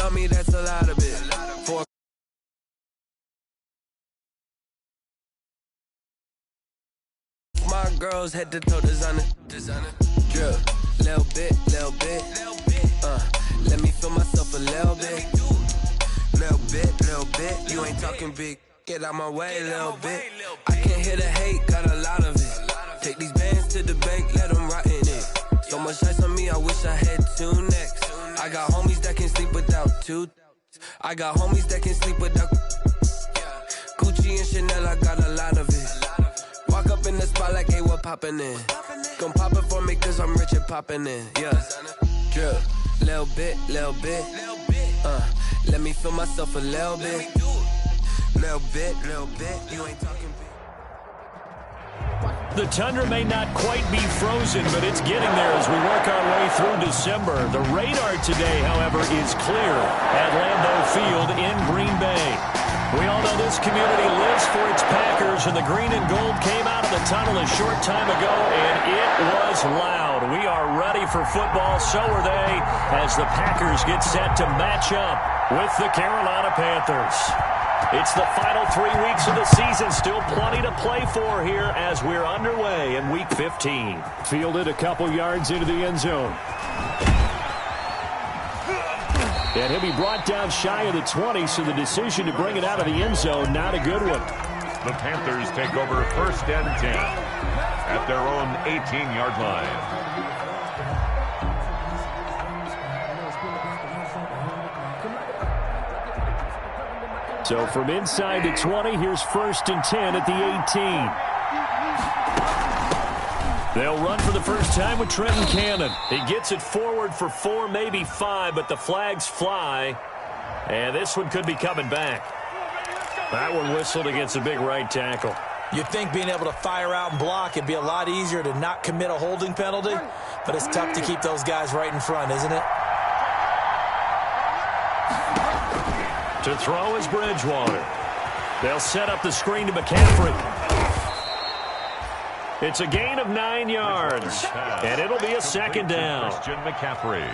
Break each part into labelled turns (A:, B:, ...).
A: tell me that's a lot of it. For my girls head to toe designer. Drip, little bit. Let me feel myself a little bit. Little bit. You ain't talking big. Get out my way, little bit. I can't hear the hate, got a lot of it. Take these bands to the bank, let them rot in it. So much ice on me, I wish I had two necks. I got homies that can sleep without two. I got homies that can sleep without Gucci and Chanel, I got a lot of it. Walk up in the spot like, hey, what poppin' in? Gon' pop it for me cause I'm rich and poppin' in. Yeah, drip, little bit. Let me feel myself a little bit. Little bit, you ain't talking big.
B: The tundra may not quite be frozen, but it's getting there as we work our way through December. The radar today, however, is clear at Lambeau Field in Green Bay. We all know this community lives for its Packers, and the green and gold came out of the tunnel a short time ago, and it was loud. We are ready for football, so are they, as the Packers get set to match up with the Carolina Panthers. It's the final 3 weeks of the season. Still plenty to play for here as we're underway in Week 15.
C: Fielded a couple yards into the end zone. And he'll be brought down shy of the 20, so the decision to bring it out of the end zone, not a good one.
D: The Panthers take over 1st and 10 at their own 18-yard line.
C: So from inside the 20, here's 1st and 10 at the 18. They'll run for the first time with Trenton Cannon. He gets it forward for 4, maybe 5, but the flags fly. And this one could be coming back. That one whistled against a big right tackle.
E: You'd think being able to fire out and block, it'd be a lot easier to not commit a holding penalty, but it's tough to keep those guys right in front, isn't it?
B: To throw is Bridgewater. They'll set up the screen to McCaffrey. It's a gain of 9 yards, and it'll be a 2nd down.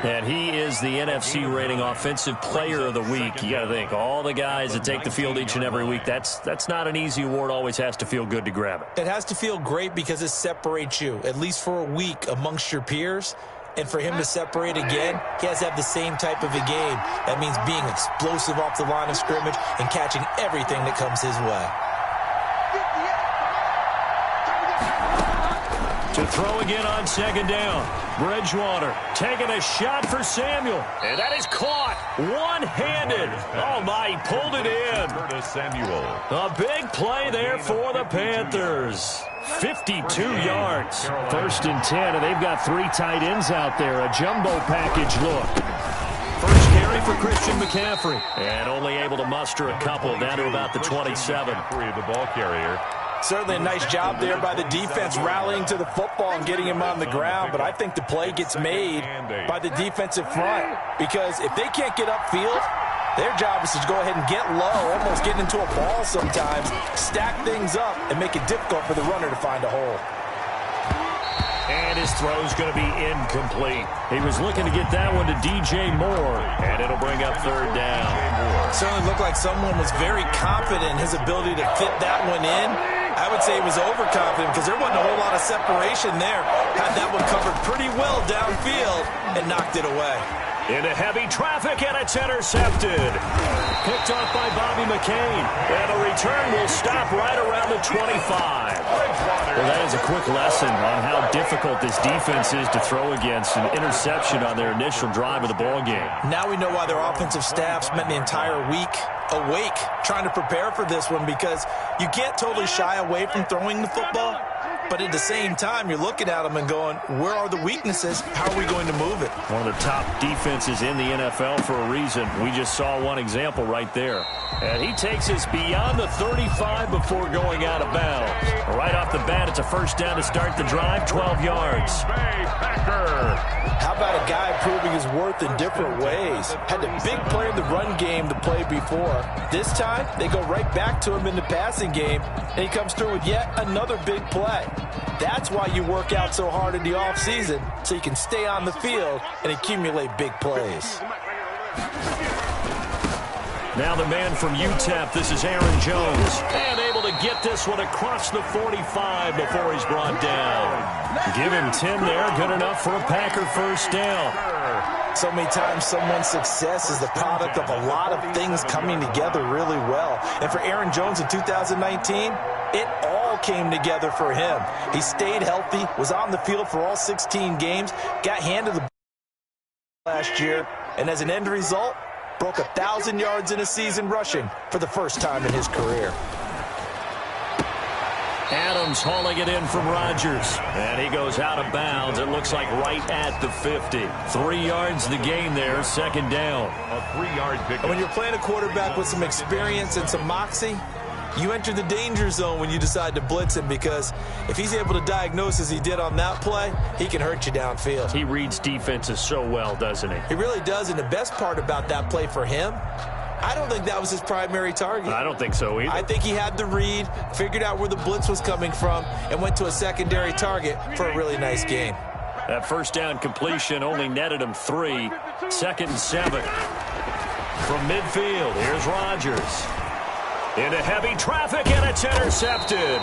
B: And he is the NFC rating offensive player of the week. You got to think, all the guys that take the field each and every week, that's not an easy award. Always has to feel good to grab it.
E: It has to feel great because it separates you, at least for a week, amongst your peers. And for him to separate again, he has to have the same type of a game. That means being explosive off the line of scrimmage and catching everything that comes his way.
B: To throw again on 2nd down. Bridgewater taking a shot for Samuel. And that is caught one-handed. Oh, my, he pulled it in.
D: Samuel.
B: A big play there for the Panthers. 52 yards.
C: 1st and 10, and they've got 3 tight ends out there. A jumbo package look.
B: First carry for Christian McCaffrey. And only able to muster a couple down to about the 27.
D: The ball carrier.
E: Certainly a nice job there by the defense rallying to the football and getting him on the ground, but I think the play gets made by the defensive front because if they can't get upfield, their job is to go ahead and get low, almost get into a ball sometimes, stack things up, and make it difficult for the runner to find a hole.
B: And his throw's going to be incomplete. He was looking to get that one to DJ Moore, and it'll bring up 3rd down.
E: Certainly looked like someone was very confident in his ability to fit that one in. I would say he was overconfident because there wasn't a whole lot of separation there. Had that one covered pretty well downfield and knocked it away.
B: Into heavy traffic, and it's intercepted. Picked off by Bobby McCain. And the return will stop right around the 25. Well, that is a quick lesson on how difficult this defense is to throw against. An interception on their initial drive of the ballgame.
E: Now we know why their offensive staff spent the entire week awake trying to prepare for this one because you can't totally shy away from throwing the football. But at the same time, you're looking at them and going, where are the weaknesses? How are we going to move it?
B: One of the top defenses in the NFL for a reason. We just saw one example right there. And he takes us beyond the 35 before going out of bounds. Right off the bat, it's a 1st down to start the drive, 12 yards.
E: How about a guy proving his worth in different ways? Had a big play in the run game the play before. This time, they go right back to him in the passing game, and he comes through with yet another big play. That's why you work out so hard in the offseason, so you can stay on the field and accumulate big plays.
B: Now the man from UTEP, this is Aaron Jones. And able to get this one across the 45 before he's brought down. Give him 10 there, good enough for a Packer first down.
E: So many times someone's success is the product of a lot of things coming together really well. And for Aaron Jones in 2019, it all came together for him. He stayed healthy, was on the field for all 16 games, got handed the last year, and as an end result, broke 1,000 yards in a season rushing for the first time in his career.
B: Adams hauling it in from Rodgers. And he goes out of bounds. It looks like right at the 50. 3 yards the gain there, second down.
D: A 3-yard pickup.
E: And when you're playing a quarterback with some experience and some moxie, you enter the danger zone when you decide to blitz him, because if he's able to diagnose as he did on that play, he can hurt you downfield.
B: He reads defenses so well, doesn't he?
E: He really does, and the best part about that play for him, I don't think that was his primary target.
B: I don't think so either.
E: I think he had the read, figured out where the blitz was coming from, and went to a secondary target for a really nice gain.
B: That first down completion only netted him 3. 2nd and 7. From midfield, here's Rodgers. Into heavy traffic, and it's intercepted.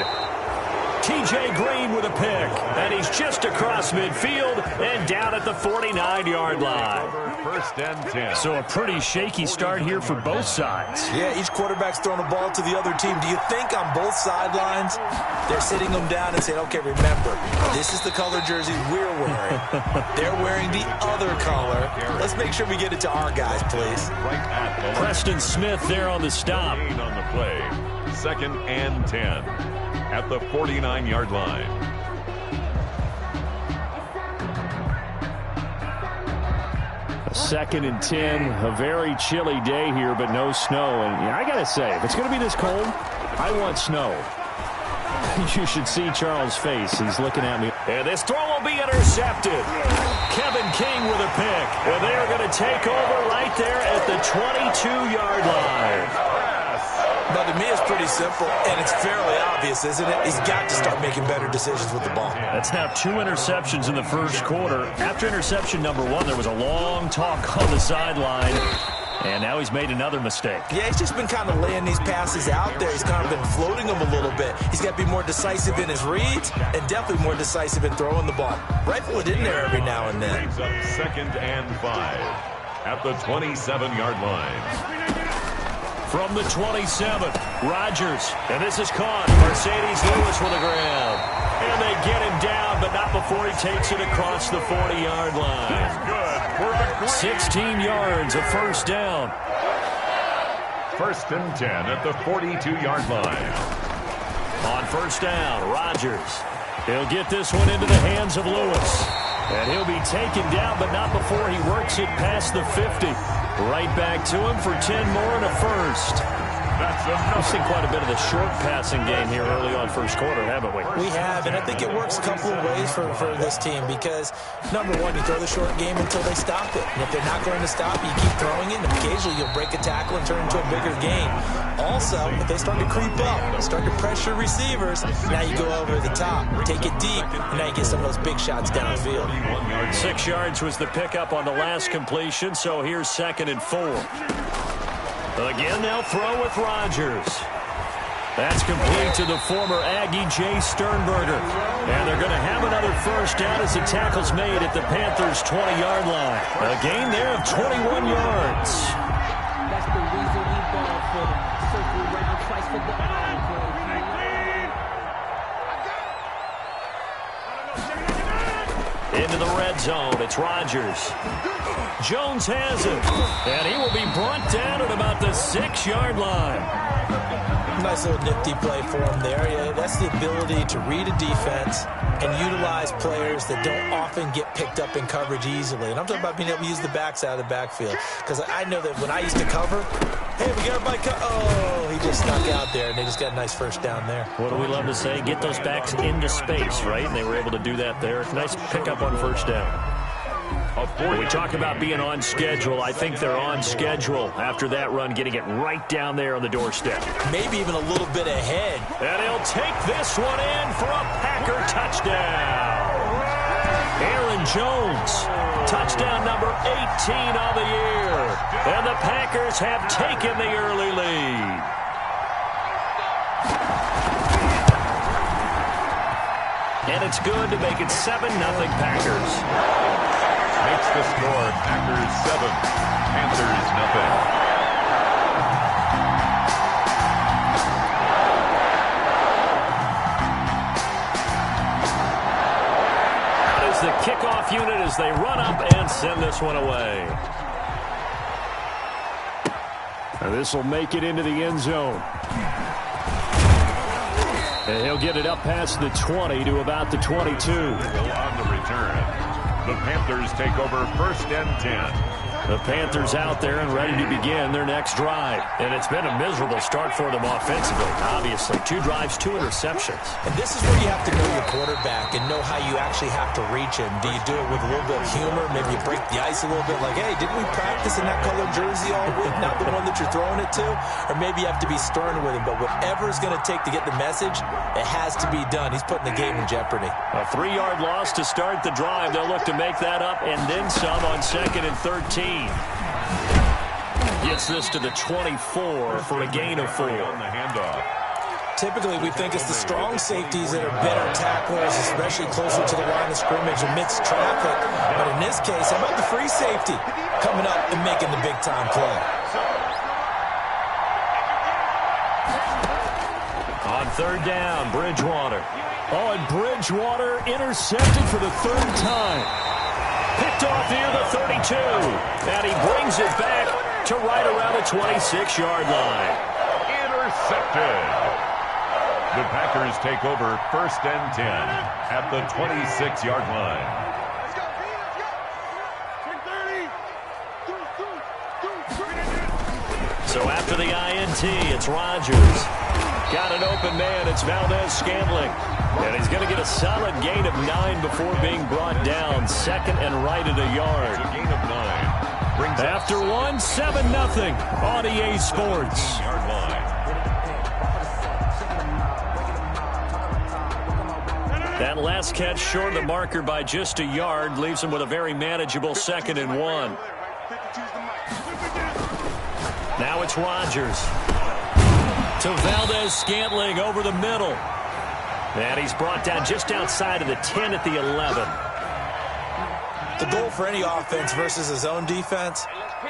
B: T.J. Green with a pick, and he's just across midfield and down at the 49-yard line.
D: First and 10.
B: So a pretty shaky start here for both sides.
E: Yeah, each quarterback's throwing a ball to the other team. Do you think on both sidelines they're sitting them down and saying, okay, remember, this is the color jersey we're wearing. They're wearing the other color. Let's make sure we get it to our guys, please.
D: Right at the
B: Preston Smith there on the stop.
D: gain on the play. 2nd and 10 at the 49-yard line.
B: A 2nd and 10, a very chilly day here, but no snow. And I got to say, if it's going to be this cold, I want snow. You should see Charles' face. He's looking at me. And this throw will be intercepted. Kevin King with a pick. And they are going to take over right there at the 22-yard line.
E: But to me, it's pretty simple, and it's fairly obvious, isn't it? He's got to start making better decisions with the ball.
B: That's now 2 interceptions in the first quarter. After interception number 1, there was a long talk on the sideline. And now he's made another mistake.
E: Yeah, he's just been kind of laying these passes out there. He's kind of been floating them a little bit. He's got to be more decisive in his reads and definitely more decisive in throwing the ball. Rifle it in there every now and then.
D: Brings up 2nd and 5 at the 27-yard line.
B: From the 27, Rodgers. And this is caught. Mercedes Lewis with a grab. And they get him down, but not before he takes it across the 40-yard line.
D: Good.
B: 16 yards, a first down.
D: 1st and 10 at the 42-yard line.
B: On first down, Rodgers. He'll get this one into the hands of Lewis. And he'll be taken down, but not before he works it past the 50. Right back to him for 10 more and a first. We've seen quite a bit of the short passing game here early on first quarter, haven't we?
E: We have, and I think it works a couple of ways for this team because, number one, you throw the short game until they stop it. And if they're not going to stop it, you keep throwing it, and occasionally you'll break a tackle and turn it into a bigger gain. Also, if they start to creep up, start to pressure receivers, now you go over the top, take it deep, and now you get some of those big shots downfield.
B: 6 yards was the pickup on the last completion, so here's 2nd and 4. Again, they'll throw with Rodgers. That's complete to the former Aggie, Jay Sternberger. And they're going to have another first down as the tackle's made at the Panthers' 20-yard line. A gain there of 21 yards.
F: That's the reason we ball for them. Circle around twice for the
B: Into the red zone, it's Rodgers. Jones has it, and he will be brought down at about the 6-yard line.
E: Nice little nifty play for him there. Yeah, that's the ability to read a defense and utilize players that don't often get picked up in coverage easily. And I'm talking about being able to use the backs out of the backfield. Because I know that when I used to cover, hey, we got everybody oh, he just snuck out there, and they just got a nice first down there.
B: What do we love to say? Get those backs into space, right? And they were able to do that there. Nice pickup on first down. When we talk about being on schedule, I think they're on schedule after that run, getting it right down there on the doorstep.
E: Maybe even a little bit ahead.
B: And he'll take this one in for a Packer touchdown. Aaron Jones
C: Touchdown number 18 on the year. And the Packers have taken the early lead. And it's good to make it 7-0 Packers.
D: Makes the score Packers 7, Panthers nothing.
C: The kickoff unit as they run up and send this one away. And this will make it into the end zone. And he'll get it up past the 20 to about the 22.
D: On the return, the Panthers take over 1st and 10.
C: The Panthers out there and ready to begin their next drive. And it's been a miserable start for them offensively, obviously. 2 drives, 2 interceptions.
E: And this is where you have to know your quarterback and know how you actually have to reach him. Do you do it with a little bit of humor? Maybe you break the ice a little bit like, hey, didn't we practice in that colored jersey all week, not the one that you're throwing it to? Or maybe you have to be stern with him. But whatever it's going to take to get the message, it has to be done. He's putting the game in jeopardy.
C: A 3-yard loss to start the drive. They'll look to make that up and then some on 2nd and 13. Gets this to the 24 for a gain of 4.
D: On the handoff.
E: Typically, we think it's the strong safeties that are better tacklers, especially closer to the line of scrimmage amidst traffic. But in this case, how about the free safety coming up and making the big-time play?
C: On 3rd down, Bridgewater. Oh, and Bridgewater intercepted for the 3rd time. Picked off near the 32. And he brings it back to right around the 26-yard line.
D: Intercepted. The Packers take over 1st and 10 at the 26-yard line.
C: So after the INT, it's Rodgers. Got an open man. It's Valdez-Scantling. And he's going to get a solid gain of 9 before being brought down. 2nd and right at a yard.
D: A gain of 9. Brings
C: After 1, 7-0 on EA Sports.
D: Yard line.
C: That last catch short of the marker by just a yard leaves him with a very manageable 2nd and 1. Now it's Rodgers to Valdez-Scantling over the middle. And he's brought down just outside of the 10 at the 11.
E: The goal for any offense versus his own defense,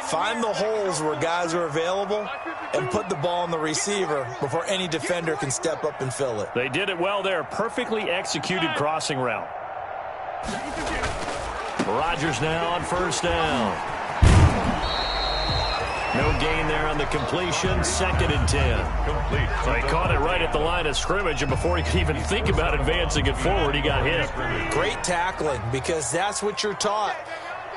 E: find the holes where guys are available and put the ball on the receiver before any defender can step up and fill it.
C: They did it well there. Perfectly executed crossing route. Rodgers now on 1st down. No gain there on the completion. 2nd and 10.
D: Complete.
C: So he caught it right at the line of scrimmage, and before he could even think about advancing it forward, he got hit.
E: Great tackling, because that's what you're taught.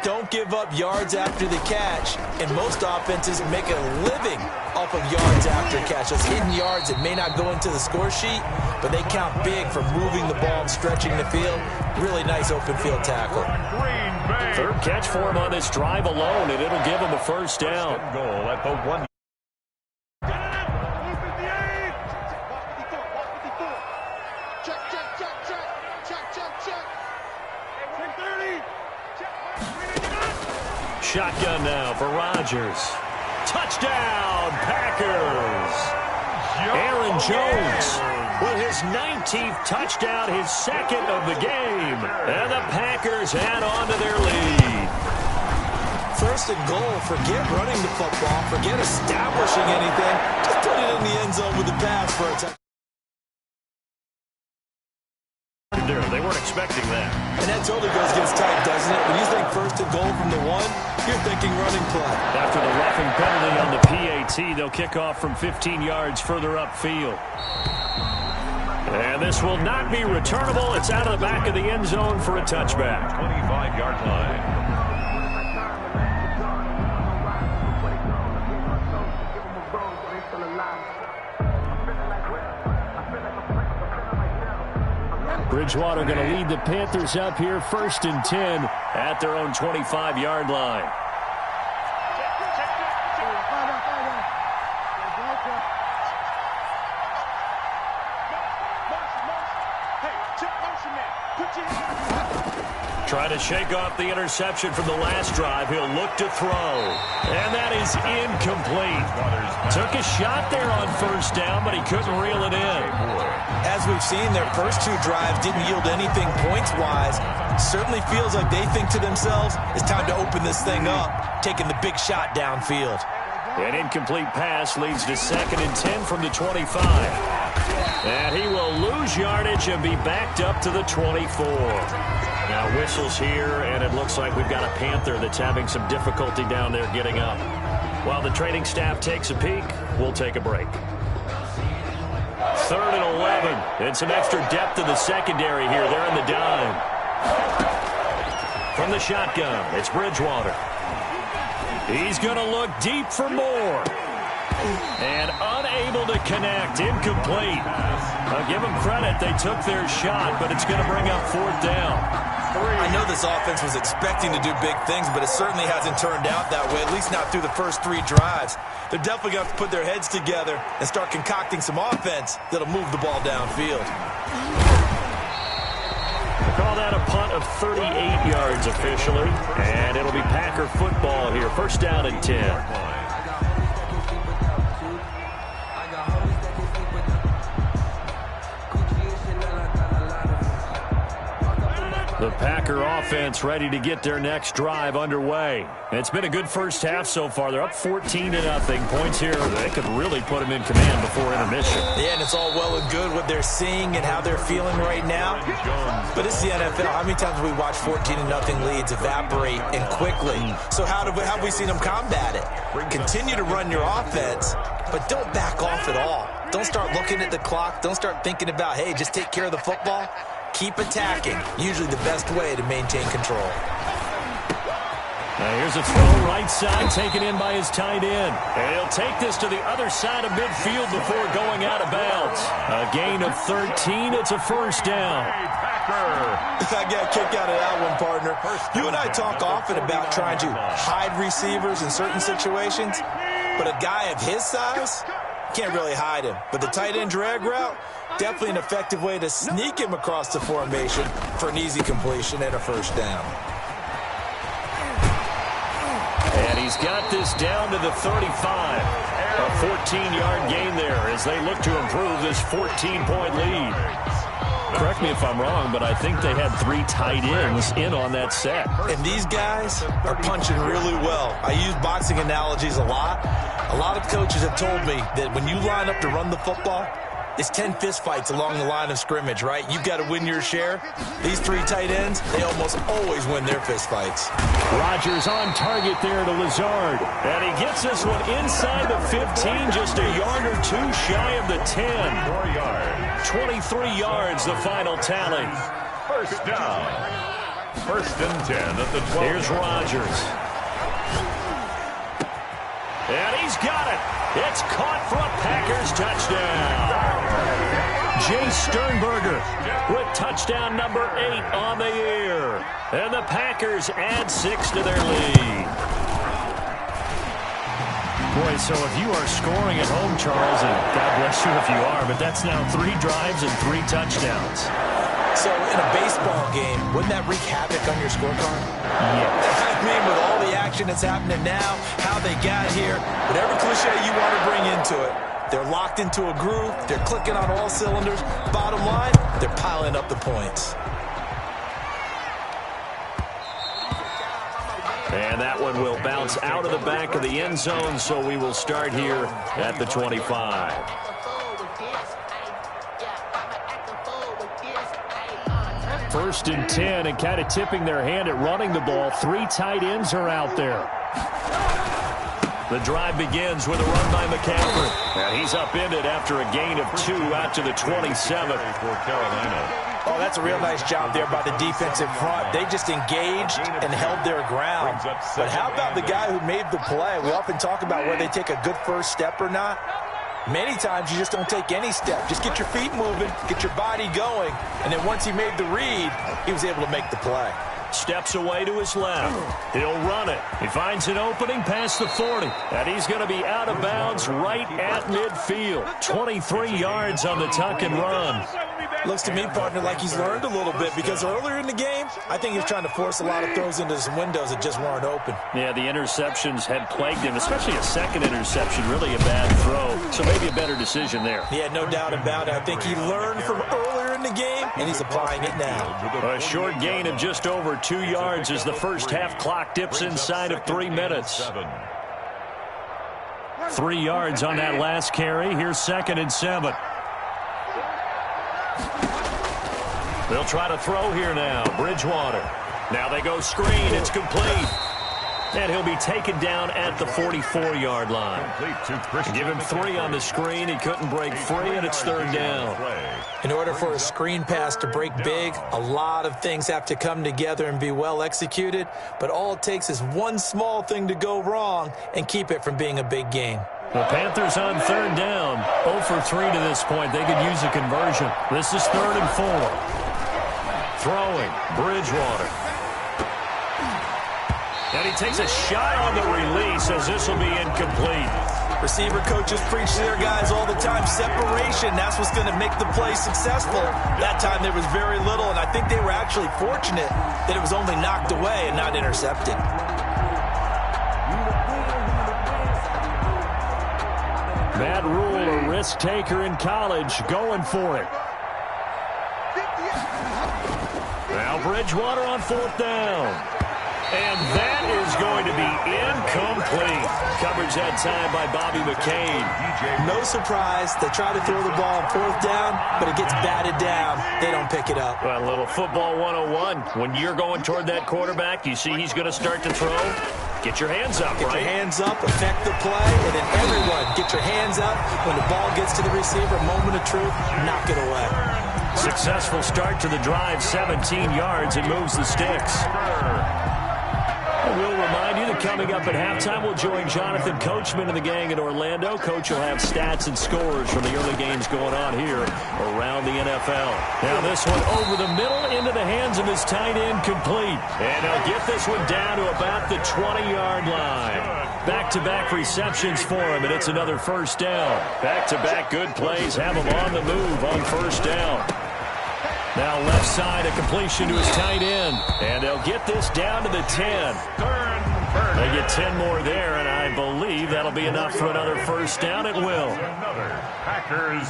E: Don't give up yards after the catch, and most offenses make a living off of yards after catch. Those hidden yards that may not go into the score sheet, but they count big for moving the ball and stretching the field. Really nice open field tackle.
C: 3rd catch for him on this drive alone, and it'll give him a 1st down.
D: Goal at the 1.
C: Shotgun now for Rodgers. Touchdown, Packers! Aaron Jones with his 19th touchdown, his 2nd of the game. And the Packers add on to their lead.
E: 1st and goal. Forget running the football. Forget establishing anything. Just put it in the end zone with the pass for a touchdown.
C: They weren't expecting that.
E: And that totally goes against type, doesn't it? When you think 1st and goal from the 1, you're thinking running play.
C: After the roughing penalty on the PAT, they'll kick off from 15 yards further upfield. And this will not be returnable. It's out of the back of the end zone for a touchback.
D: 25-yard line.
C: Bridgewater going to lead the Panthers up here 1st and 10 at their own 25-yard line.
B: Try to shake off the interception from the last drive. He'll look to throw. And that is incomplete. Took a shot there on first down, but he couldn't reel it in.
E: As we've seen, their first two drives didn't yield anything points-wise. Certainly feels like they think to themselves, it's time to open this thing up, taking the big shot downfield.
B: An incomplete pass leads to 2nd and 10 from the 25. And he will lose yardage and be backed up to the 24. Now whistles here, and it looks like we've got a Panther that's having some difficulty down there getting up. While the training staff takes a peek, we'll take a break. 3rd and 11. And some extra depth in the secondary here. They're in the dime. From the shotgun, it's Bridgewater. He's going to look deep for more. And unable to connect. Incomplete. I'll give them credit. They took their shot, but it's going to bring up 4th down.
E: I know this offense was expecting to do big things, but it certainly hasn't turned out that way, at least not through the first 3 drives. They're definitely going to have to put their heads together and start concocting some offense that'll move the ball downfield.
B: We'll call that a punt of 38 yards officially, and it'll be Packer football here. 1st down and 10. The Packer offense ready to get their next drive underway. It's been a good first half so far. They're up 14-0. Points here, they could really put them in command before intermission.
E: Yeah, and it's all well and good what they're seeing and how they're feeling right now. But it's the NFL. How many times have we watched 14-0 leads evaporate and quickly? So how have we seen them combat it? Continue to run your offense, but don't back off at all. Don't start looking at the clock. Don't start thinking about, hey, just take care of the football. Keep attacking. Usually the best way to maintain control.
B: Now here's a throw right side, taken in by his tight end. And he'll take this to the other side of midfield before going out of bounds. A gain of 13. It's a 1st down.
E: I got a kick out of that one, partner. You and I talk often about trying to hide receivers in certain situations, but a guy of his size can't really hide him. But the tight end drag route, definitely an effective way to sneak him across the formation for an easy completion and a 1st down.
B: And he's got this down to the 35. A 14-yard gain there as they look to improve this 14-point lead. Correct me if I'm wrong, but I think they had 3 tight ends in on that set.
E: And these guys are punching really well. I use boxing analogies a lot. A lot of coaches have told me that when you line up to run the football, it's 10 fistfights along the line of scrimmage, right? You've got to win your share. These 3 tight ends, they almost always win their fistfights.
B: Rodgers on target there to Lazard. And he gets this one inside the 15, just a yard or 2 shy of the 10. 23 yards, the final tally.
D: 1st down. 1st and 10 at the 12.
B: Here's Rodgers. And he's got it. It's caught for a Packers touchdown. Jay Sternberger with touchdown number 8 on the year. And the Packers add 6 to their lead. Boy, so if you are scoring at home, Charles, and God bless you if you are, but that's now 3 drives and 3 touchdowns.
E: So in a baseball game, wouldn't that wreak havoc on your scorecard?
B: Yes.
E: I mean, with all the action that's happening now, how they got here, whatever cliche you want to bring into it, they're locked into a groove, they're clicking on all cylinders. Bottom line, they're piling up the points.
B: And that one will bounce out of the back of the end zone, so we will start here at the 25. First and 10, and kind of tipping their hand at running the ball. 3 tight ends are out there. The drive begins with a run by McCaffrey. And he's upended after a gain of 2 out to the 27.
D: For Carolina.
E: Oh, that's a real nice job there by the defensive front. They just engaged and held their ground. But how about the guy who made the play? We often talk about whether they take a good first step or not. Many times you just don't take any step. Just get your feet moving, get your body going, and then once he made the read, he was able to make the play.
B: steps away to his left. He'll run it. He finds an opening past the 40, and he's going to be out of bounds right at midfield. 23 yards on the tuck and run.
E: Looks to me, partner, like he's learned a little bit, because earlier in the game, I think he was trying to force a lot of throws into some windows that just weren't open.
B: Yeah, the interceptions had plagued him, especially a second interception, really a bad throw. So maybe a better decision there.
E: Yeah, no doubt about it. I think he learned from earlier in the game, and he's applying it now.
B: A short gain of just over 2 yards as the first half clock dips inside of 3 minutes. 3 yards on that last carry. Here's 2nd and 7. They'll try to throw here now. Bridgewater. Now they go screen. It's complete. And he'll be taken down at the 44-yard line. Give him 3 on the screen. He couldn't break free, and it's 3rd down.
E: In order for a screen pass to break big, a lot of things have to come together and be well executed. But all it takes is one small thing to go wrong and keep it from being a big gain.
B: The Panthers on 3rd down. 0 for 3 to this point. They could use a conversion. This is 3rd and 4. Throwing. Bridgewater. And he takes a shot on the release as this will be incomplete.
E: Receiver coaches preach to their guys all the time. Separation, that's what's going to make the play successful. That time there was very little, and I think they were actually fortunate that it was only knocked away and not intercepted.
B: Matt Rule, a risk taker in college, going for it. Now Bridgewater on 4th down. And that is going to be incomplete. Coverage that time by Bobby McCain.
E: No surprise. They try to throw the ball on 4th down, but it gets batted down. They don't pick it up.
B: Well, a little football 101. When you're going toward that quarterback, you see he's going to start to throw. Get your hands up,
E: right? Get your hands up, affect the play, and then everyone get your hands up. When the ball gets to the receiver, moment of truth, knock it away.
B: Successful start to the drive, 17 yards, and moves the sticks. We'll remind you that coming up at halftime, we'll join Jonathan Coachman and the gang in Orlando. Coach will have stats and scores from the early games going on here around the NFL. Now this one over the middle into the hands of his tight end, complete. And they'll get this one down to about the 20-yard line. Back-to-back receptions for him, and it's another 1st down. Back-to-back good plays have him on the move on 1st down. Now left side, a completion to his tight end. And they'll get this down to the 10. They get 10 more there, and I believe that'll be enough for another 1st down. It will.
D: Packers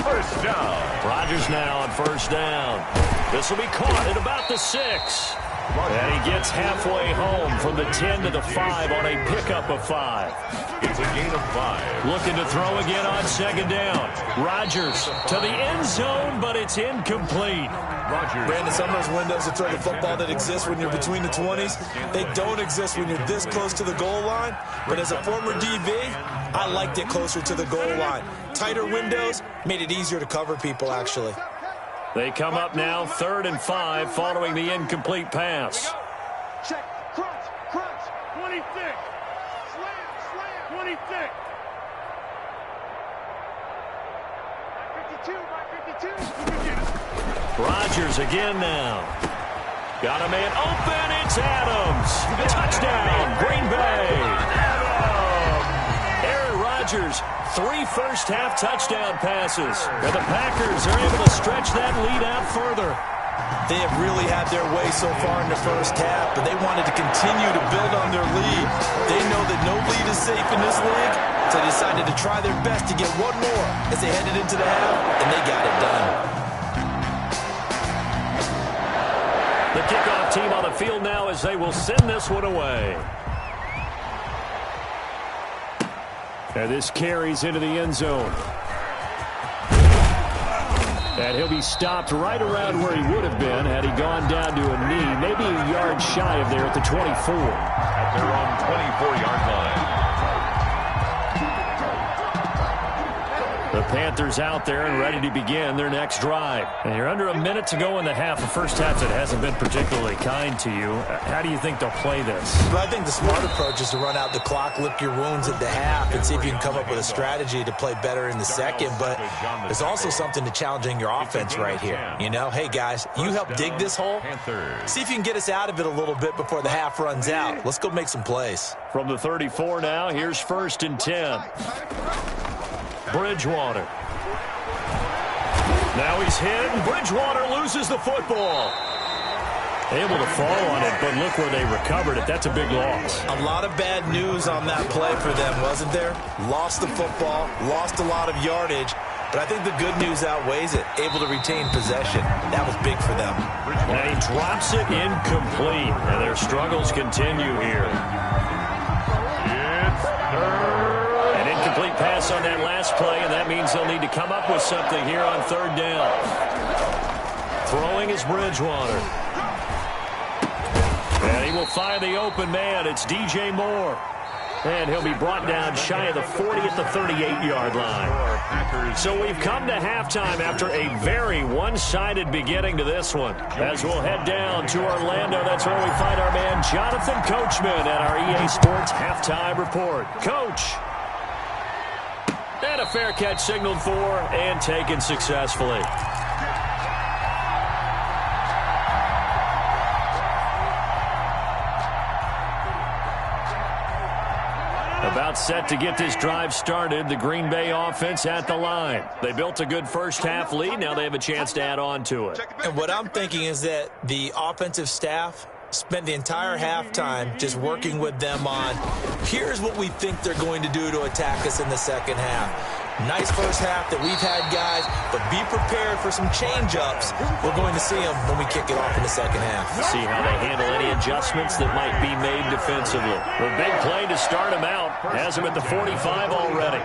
D: 1st down.
B: Rodgers now on 1st down. This will be caught at about the 6. And he gets halfway home from the 10 to the 5 on a pickup of 5.
D: It's a gain of 5.
B: Looking to throw again on 2nd down. Rodgers to the end zone, but it's incomplete.
E: Brandon, some of those windows to throw the football that exist when you're between the 20s, they don't exist when you're this close to the goal line. But as a former DB, I liked it closer to the goal line. Tighter windows made it easier to cover people, actually.
B: They come up now, 3rd and 5, following the incomplete pass.
G: Check, crunch, crunch, 26, slam, 26. My 52.
B: Rodgers again now. Got a man open, it's Adams. Touchdown, Green Bay. Aaron Rodgers, 3 first-half touchdown passes. And the Packers are able to stretch that lead out further.
E: They have really had their way so far in the first half, but they wanted to continue to build on their lead. They know that no lead is safe in this league, so they decided to try their best to get one more as they headed into the half, and they got it done.
B: The kickoff team on the field now as they will send this one away. And this carries into the end zone. And he'll be stopped right around where he would have been had he gone down to a knee, maybe a yard shy of there at the 24.
D: At their own 24-yard line.
B: The Panthers out there and ready to begin their next drive. And you're under a minute to go in the half. A first half that hasn't been particularly kind to you. How do you think they'll play this?
E: Well, I think the smart approach is to run out the clock, lick your wounds at the half, and see if you can come up with a strategy to play better in the second. But there's also something to challenging your offense right here. You know, hey, guys, you help dig this hole. See if you can get us out of it a little bit before the half runs out. Let's go make some plays.
B: From the 34 now, here's 1st and 10. Bridgewater. Now he's hit, and Bridgewater loses the football. Able to fall on it, but look where they recovered it. That's a big loss.
E: A lot of bad news on that play for them, wasn't there? Lost the football, lost a lot of yardage, but I think the good news outweighs it. Able to retain possession. That was big for them.
B: And he drops it incomplete, and their struggles continue here.
D: It's third.
B: An incomplete pass on that last play, and that means they'll need to come up with something here on 3rd down. Throwing is Bridgewater. And he will find the open man. It's DJ Moore. And he'll be brought down shy of the 40 at the 38-yard line. So we've come to halftime after a very one-sided beginning to this one. As we'll head down to Orlando, that's where we find our man Jonathan Coachman at our EA Sports Halftime Report. Coach. And a fair catch signaled for and taken successfully. About set to get this drive started, the Green Bay offense at the line. They built a good first-half lead. Now they have a chance to add on to it.
E: And what I'm thinking is that the offensive staff spent the entire halftime just working with them on, here's what we think they're going to do to attack us in the second half. Nice first half that we've had, guys, but be prepared for some change-ups. We're going to see them when we kick it off in the second half.
B: See how they handle any adjustments that might be made defensively. The big play to start him out has him at the 45 already.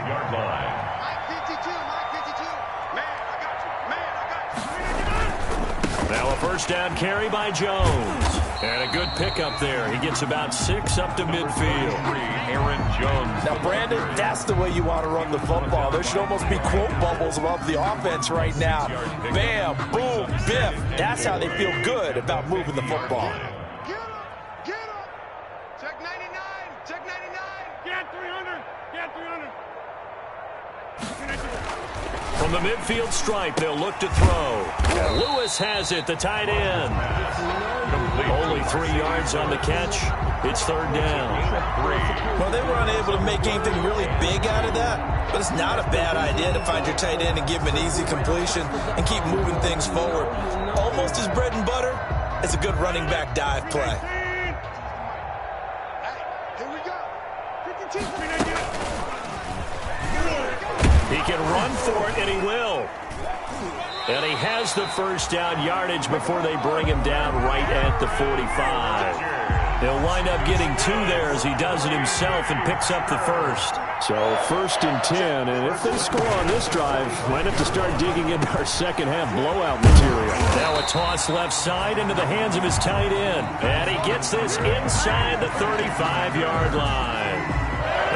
B: Now a first down carry by Jones. And a good pickup there. He gets about 6 up to midfield.
D: Aaron Jones.
E: Now, Brandon, that's the way you want to run the football. There should almost be quote bubbles above the offense right now. Bam, boom, biff. That's how they feel good about moving the football.
G: Get up, get up. Check 99, check 99. Get 300, get 300.
B: From the midfield stripe, they'll look to throw. And Lewis has it, the tight end. Only 3 yards on the catch. It's 3rd down.
E: Well, they were unable to make anything really big out of that, but it's not a bad idea to find your tight end and give him an easy completion and keep moving things forward. Almost as bread and butter as a good running back dive play.
G: Here we go. 52.
B: He can run for it, and he will. And he has the first down yardage before they bring him down right at the 45. He'll wind up getting 2 there as he does it himself and picks up the first. So 1st and 10, and if they score on this drive, might have to start digging into our second half blowout material. Now a toss left side into the hands of his tight end. And he gets this inside the 35-yard line.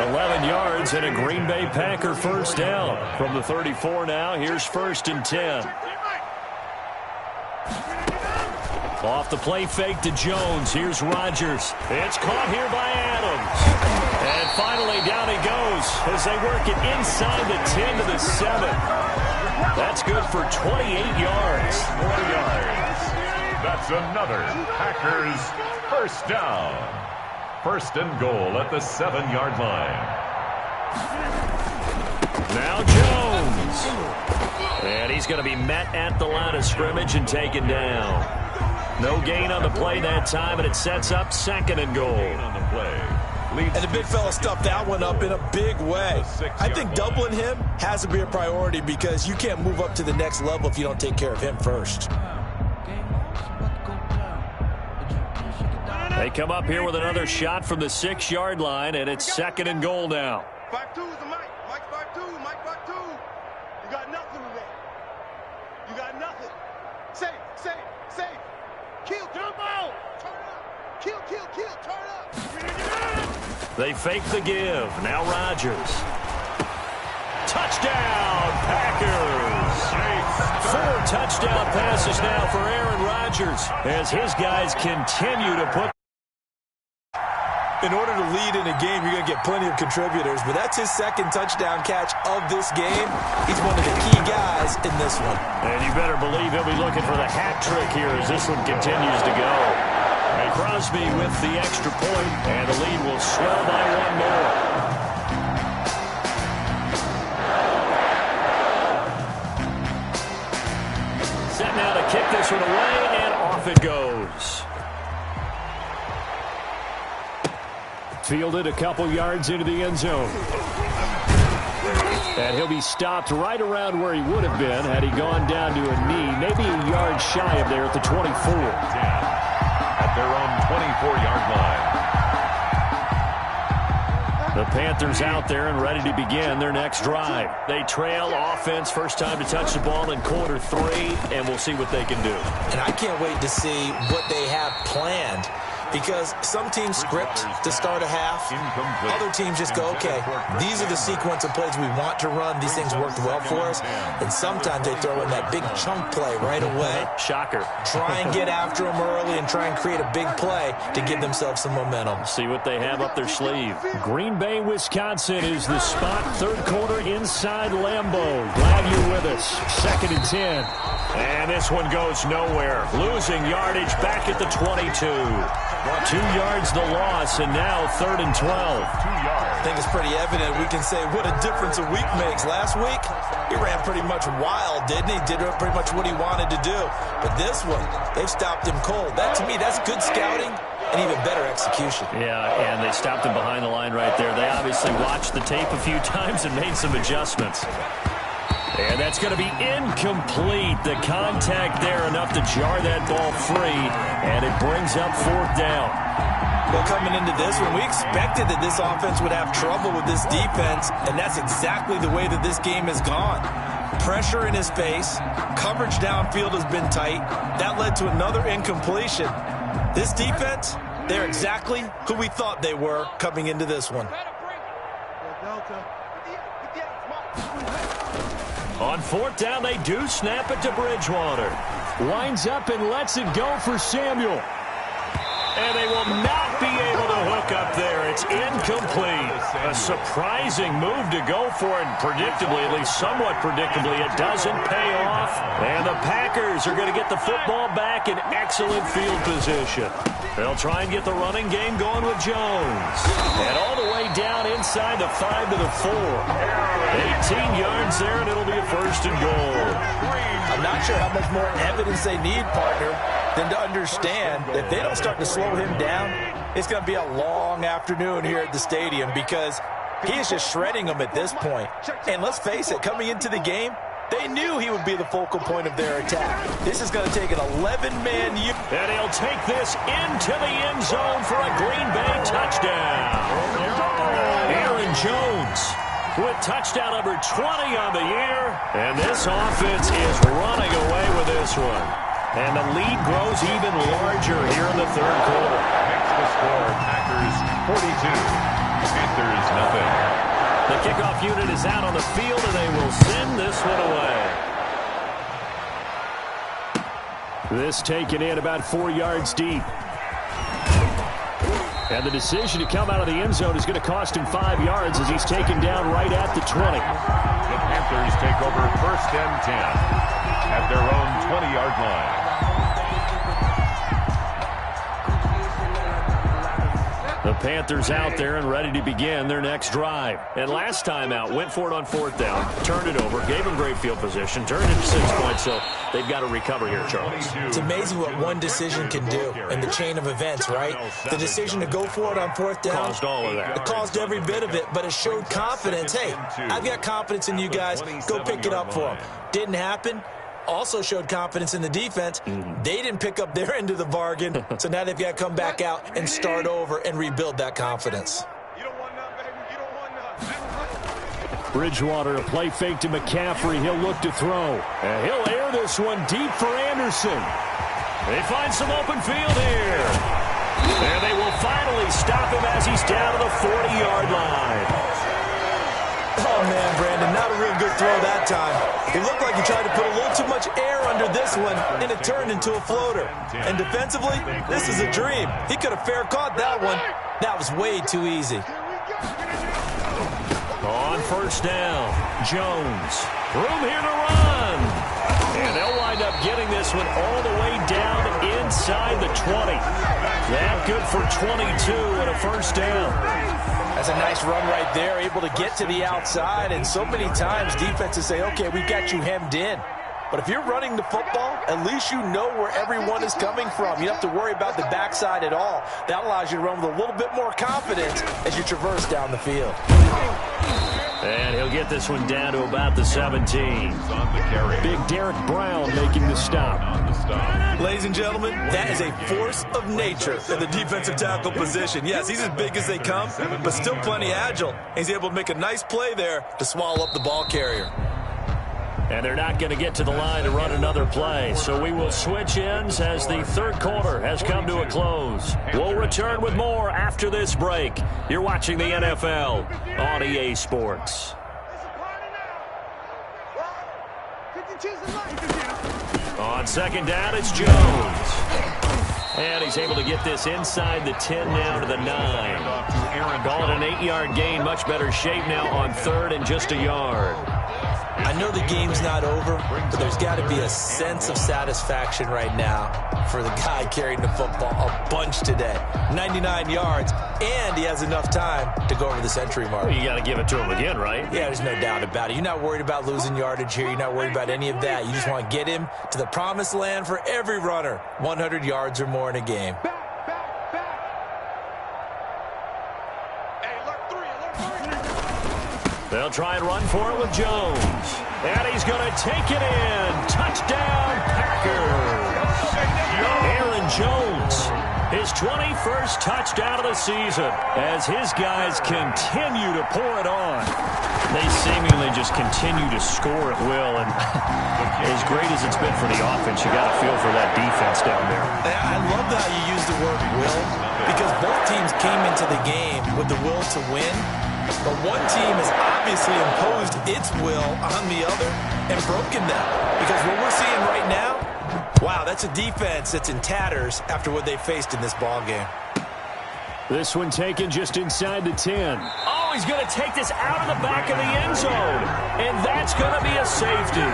B: 11 yards and a Green Bay Packer first down. From the 34 now, here's 1st and 10. Off the play fake to Jones. Here's Rodgers. It's caught here by Adams. And finally down he goes as they work it inside the 10 to the 7. That's good for 28 yards.
D: 4 yards. That's another Packers first down. 1st and goal at the 7-yard line.
B: Now Jones. And he's going to be met at the line of scrimmage and taken down. No gain on the play that time, and it sets up 2nd and goal.
E: And the big fella stuffed that one up in a big way. I think doubling him has to be a priority because you can't move up to the next level if you don't take care of him first.
B: They come up here with another shot from the 6-yard line, and it's 2nd and goal now.
G: 5-2 is the Mike. Mike 5-2. Mike 5-2. You got nothing today. You got nothing. Safe, safe, safe. Kill, jump out. Turn up. Kill, kill, kill. Turn up.
B: They fake the give. Now Rodgers. Touchdown.
C: Touchdown, Packers. 4 touchdown passes now for Aaron Rodgers as his guys continue to put.
E: In order to lead in a game, you're going to get plenty of contributors, but that's his second touchdown catch of this game. He's one of the key guys in this one.
C: And you better believe he'll be looking for the hat trick here as this one continues to go. And Crosby with the extra point, and the lead will swell by 1 more. Set now to kick this one away, and off it goes. Fielded a couple yards into the end zone. And he'll be stopped right around where he would have been had he gone down to a knee, maybe a yard shy of there at the 24.
D: At their own 24-yard line.
C: The Panthers out there and ready to begin their next drive. They trail offense, first time to touch the ball in quarter 3, and we'll see what they can do.
E: And I can't wait to see what they have planned. Because some teams script to start a half. Other teams just go, okay, these are the sequence of plays we want to run. These things worked well for us. And sometimes they throw in that big chunk play right away.
C: Shocker.
E: Try and get after them early and try and create a big play to give themselves some momentum.
C: See what they have up their sleeve. Green Bay, Wisconsin is the spot. Third quarter inside Lambeau. Glad you're with us. 2nd and 10. And this one goes nowhere. Losing yardage back at the 22. 2 yards the loss, and now 3rd and 12. 2
E: yards. I think it's pretty evident. We can say what a difference a week makes. Last week, he ran pretty much wild, didn't he? Did pretty much what he wanted to do. But this one, they've stopped him cold. That, to me, that's good scouting and even better execution.
C: Yeah, and they stopped him behind the line right there. They obviously watched the tape a few times and made some adjustments. And that's going to be incomplete. The contact there enough to jar that ball free, and it brings up 4th down.
E: Well, coming into this one, we expected that this offense would have trouble with this defense, and that's exactly the way that this game has gone. Pressure in his face, coverage downfield has been tight. That led to another incompletion. This defense, they're exactly who we thought they were coming into this one.
C: On 4th down, they do snap it to Bridgewater. Winds up and lets it go for Samuel. And they will not be able to hook up there. It's incomplete. A surprising move to go for it. Predictably, at least somewhat predictably, it doesn't pay off. And the Packers are going to get the football back in excellent field position. They'll try and get the running game going with Jones. And all the way down inside the 5 to the 4. 18 yards there, and it'll be a 1st and goal.
E: I'm not sure how much more evidence they need, partner, than to understand that if they don't start to slow him down, it's going to be a long afternoon here at the stadium because he is just shredding them at this point. And let's face it, coming into the game, they knew he would be the focal point of their attack. This is going to take an 11-man unit.
C: And he'll take this into the end zone for a Green Bay touchdown. Aaron Jones with touchdown number 20 on the year. And this offense is running away with this one. And the lead grows even larger here in the 3rd quarter.
D: Makes the score Packers 42, Panthers nothing.
C: The kickoff unit is out on the field, and they will send this one away. This taken in about 4 yards deep. And the decision to come out of the end zone is going to cost him 5 yards as he's taken down right at the 20.
D: The Panthers take over 1st and 10 at their own 20-yard line.
C: The Panthers out there and ready to begin their next drive. And last time out, went for it on 4th down, turned it over, gave them great field position, turned it to 6 points, so they've got to recover here, Charles.
E: It's amazing what one decision can do in the chain of events, right? The decision to go for it on 4th down.
C: Caused all of that.
E: It caused every bit of it, but it showed confidence. Hey, I've got confidence in you guys. Go pick it up for them. Didn't happen. Also showed confidence in the defense. They didn't pick up their end of the bargain, so now they've got to come back out and start over and rebuild that confidence.
G: You don't want none, baby. You don't want none.
C: Bridgewater, a play fake to McCaffrey. He'll look to throw. And he'll air this one deep for Anderson. They find some open field here. And they will finally stop him as he's down to the 40-yard line.
E: Oh, man, Brandon, not a real good throw that time. It looked like he tried to put a little too much air under this one, and it turned into a floater. And defensively, this is a dream. He could have fair caught that one. That was way too easy.
B: On first down, Jones. Room here to run. And they'll wind up getting this one all the way down inside the 20. That good for 22 and a first down.
E: That's a nice run right there, able to get to the outside. And so many times defenses say, okay, we've got you hemmed in. But if you're running the football, at least you know where everyone is coming from. You don't have to worry about the backside at all. That allows you to run with a little bit more confidence as you traverse down the field.
B: And he'll get this one down to about the 17. Big Derek Brown making the stop.
E: Ladies and gentlemen, that is a force of nature in the defensive tackle position. Yes, he's as big as they come, but still plenty agile. He's able to make a nice play there to swallow up the ball carrier.
B: And they're not going to get to the line to run another play. So we will switch ends as the third quarter has come to a close. We'll return with more after this break. You're watching the NFL on EA Sports. On second down, it's Jones. And he's able to get this inside the 10 now to the 9. Call it an 8-yard gain. Much better shape now on third and just a yard.
E: I know the game's not over, but there's got to be a sense of satisfaction right now for the guy carrying the football a bunch today. 99 yards, and he has enough time to go over the century mark.
B: Well, you got to give it to him again, right?
E: Yeah, there's no doubt about it. You're not worried about losing yardage here. You're not worried about any of that. You just want to get him to the promised land for every runner, 100 yards or more in a game.
B: They'll try and run for it with Jones. And he's going to take it in. Touchdown, Packers. Aaron Jones, his 21st touchdown of the season as his guys continue to pour it on. They seemingly just continue to score at will. And as great as it's been for the offense, you got to feel for that defense down there.
E: I love how you use the word will, because both teams came into the game with the will to win. But one team has obviously imposed its will on the other and broken them. Because what we're seeing right now, wow, that's a defense that's in tatters after what they faced in this ball game.
B: This one taken just inside the 10. Oh, he's going to take this out of the back of the end zone. And that's going to be a safety.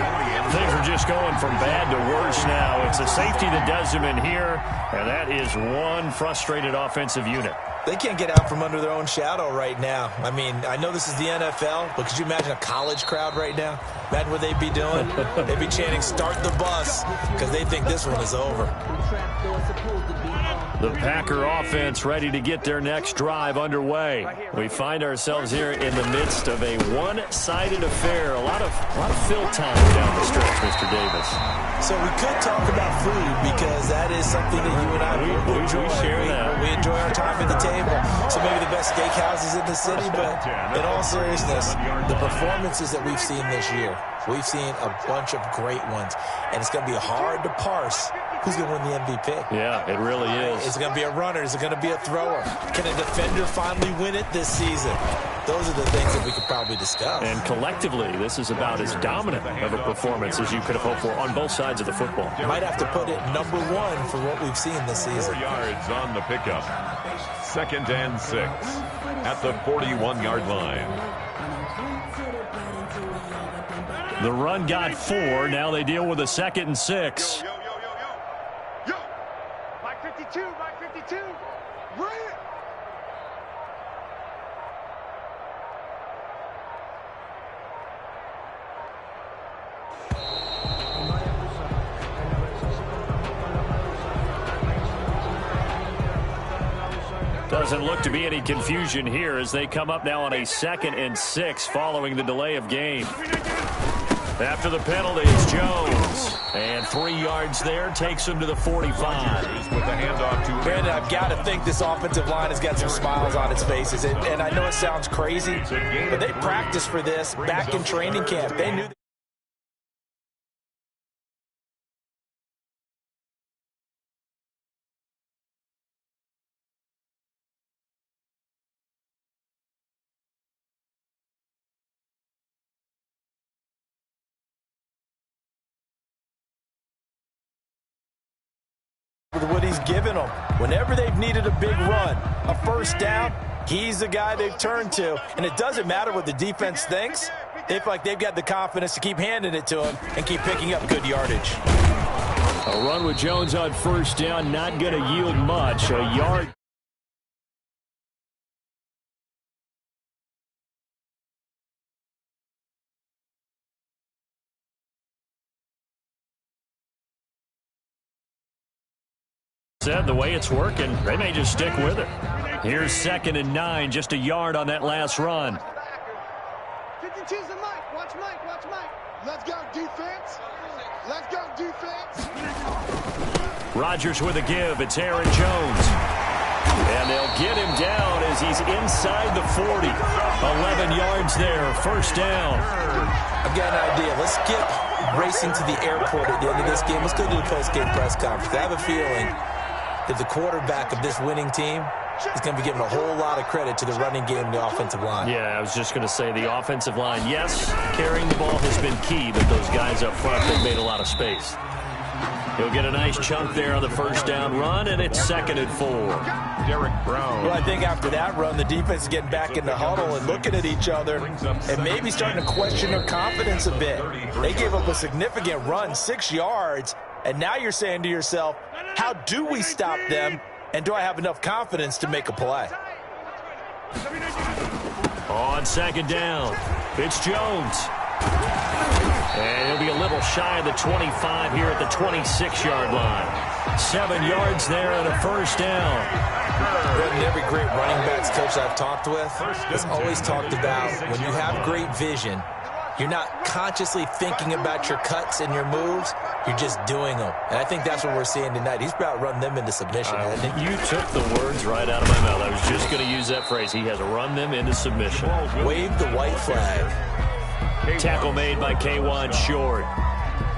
B: Things are just going from bad to worse now. It's a safety that does them in here. And that is one frustrated offensive unit.
E: They can't get out from under their own shadow right now. I mean, I know this is the NFL, but could you imagine a college crowd right now? Imagine what they'd be doing. They'd be chanting, "Start the bus," because they think this one is over.
B: The Packer offense ready to get their next drive underway. We find ourselves here in the midst of a one-sided affair. A lot of fill time down the stretch, Mr. Davis.
E: So we could talk about food, because that is something that you and I
B: we share that.
E: We enjoy our time at the table. So maybe the best steakhouses in the city, but in all seriousness, the performances that we've seen this year, we've seen a bunch of great ones, and it's going to be hard to parse who's going to win the MVP.
B: Yeah, it really is.
E: Is it going to be a runner? Is it going to be a thrower? Can a defender finally win it this season? Those are the things that we could probably discuss.
B: And collectively, this is about as dominant of a performance as you could have hoped for on both sides of the football.
E: Might have to put it number one for what we've seen this season.
D: 4 yards on the pickup. 2nd and 6 at the 41-yard line.
B: The run got 4. Now they deal with a 2nd and 6.
G: Yo, Mike 52, Mike 52. Bring it.
B: Doesn't look to be any confusion here as they come up now on a 2nd and 6 following the delay of game. After the penalty, it's Jones. And 3 yards there takes him to the 45.
D: With the handoff to
E: Brandon, I've got to think this offensive line has got some smiles on its faces. And I know it sounds crazy, but they practiced for this back in training camp. They knew with what he's given them. Whenever they've needed a big run, a first down, he's the guy they've turned to. And it doesn't matter what the defense thinks. They feel like they've got the confidence to keep handing it to him and keep picking up good yardage.
B: A run with Jones on first down, not going to yield much. A yard. Said the way it's working, they may just stick with it. Here's 2nd and 9, just a yard on that last run.
G: 52's the Mike. Watch Mike. Watch Mike. Let's go, defense. Let's go, defense.
B: Rodgers with a give. It's Aaron Jones. And they'll get him down as he's inside the 40. 11 yards there, first down.
E: I've got an idea. Let's skip racing to the airport at the end of this game. Let's go to the post-game press conference. I have a feeling that the quarterback of this winning team is going to be giving a whole lot of credit to the running game and the offensive line.
B: Yeah, I was just going to say the offensive line, yes, carrying the ball has been key, but those guys up front, they've made a lot of space. He'll get a nice chunk there on the first down run, and it's 2nd and 4.
D: Derek Brown.
E: Well, I think after that run, the defense is getting back in the huddle and looking at each other and maybe starting to question their confidence a bit. They gave up a significant run, 6 yards, and now you're saying to yourself, how do we stop them, and do I have enough confidence to make a play?
B: On 2nd down, it's Jones. And he'll be a little shy of the 25 here at the 26-yard line. 7 yards there and a first down.
E: And every great running backs coach I've talked with has always talked about when you have great vision, you're not consciously thinking about your cuts and your moves. You're just doing them. And I think that's what we're seeing tonight. He's about to run them into submission, hasn't he?
B: You took the words right out of my mouth. I was just going to use that phrase. He has run them into submission.
E: Wave the white flag.
B: Tackle made by K1 Short.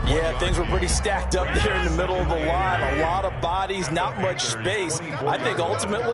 E: Yeah, things were pretty stacked up there in the middle of the line. A lot of bodies, not much space. I think ultimately